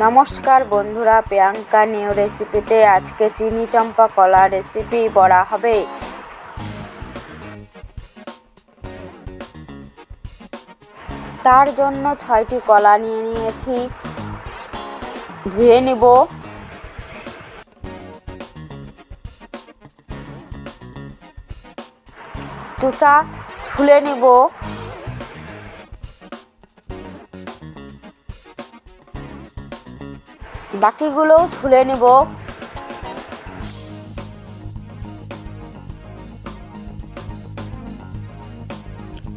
নমস্কার বন্ধুরা, প্রিয়াঙ্কা নিউ রেসিপিতে আজকে চিনি চম্পা কলা রেসিপি বড়া হবে। তার জন্য 6টি কলা নিয়ে নিয়েছি, ধুয়ে নিব। চোচা ছুলে নিব। বাকিগুলোও ছুলে নিব।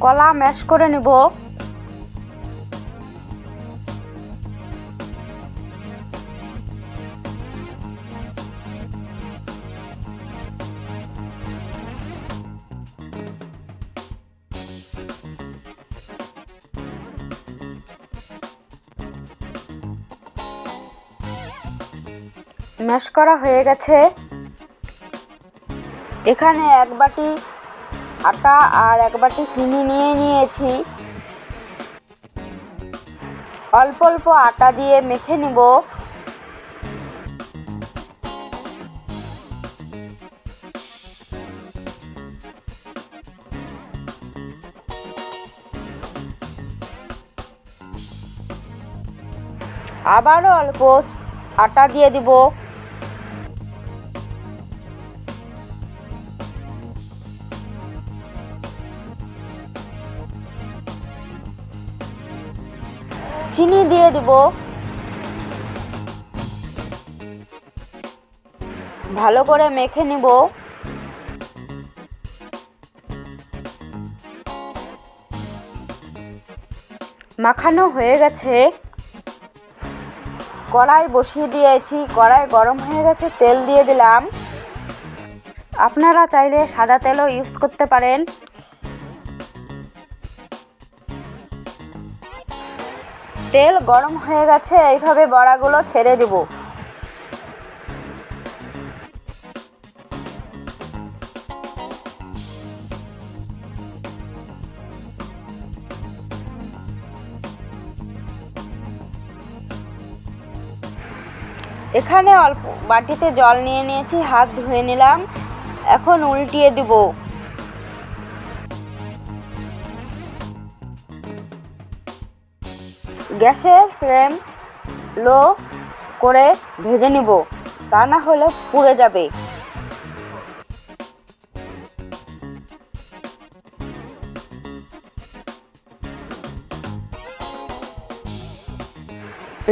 কলা ম্যাশ করে নিব। ম্যাশ করা হয়ে গেছে। এখানে 1 বাটি আটা আর 1 বাটি চিনি নিয়ে নিয়েছি। অল্প অল্প আটা দিয়ে মেখে নিব। আবারও অল্প আটা দিয়ে দিব। চিনি দিয়ে দিব। ভালো করে মেখে নিব। মাখানো হয়ে গেছে। কড়াই বসিয়ে দিয়েছি, কড়াই গরম হয়ে গেছে, তেল দিয়ে দিলাম। আপনারা চাইলে সাদা তেলও ইউজ করতে পারেন। তেল গরম হয়ে গেছে, এইভাবে বড়াগুলো ছেড়ে দেব। এখানে অল্প বাটিতে জল নিয়ে নিয়েছি, হাত ধুয়ে নিলাম। এখন উল্টিয়ে দিব। গ্যাসের ফ্লেম লো করে ভেজে নিব, তা না হলে পুড়ে যাবে।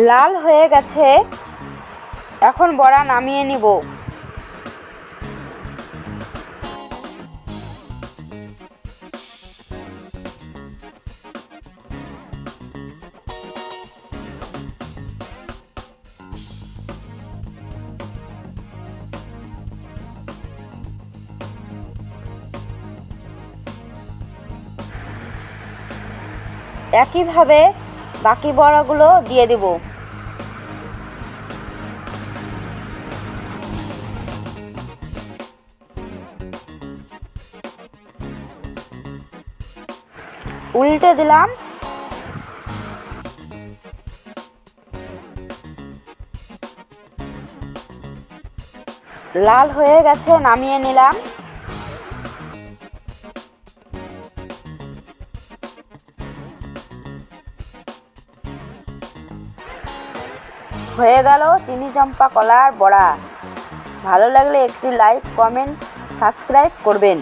লাল হয়ে গেছে, এখন বড়া নামিয়ে নিব। একইভাবে বাকি বড়াগুলো দিয়ে দেব। উল্টে দিলাম। লাল হয়ে গেছে, নামিয়ে নিলাম। হয়ে গেল চিনি চম্পা কলার বড়া। ভালো লাগলে একটি লাইক, কমেন্ট, সাবস্ক্রাইব করবেন।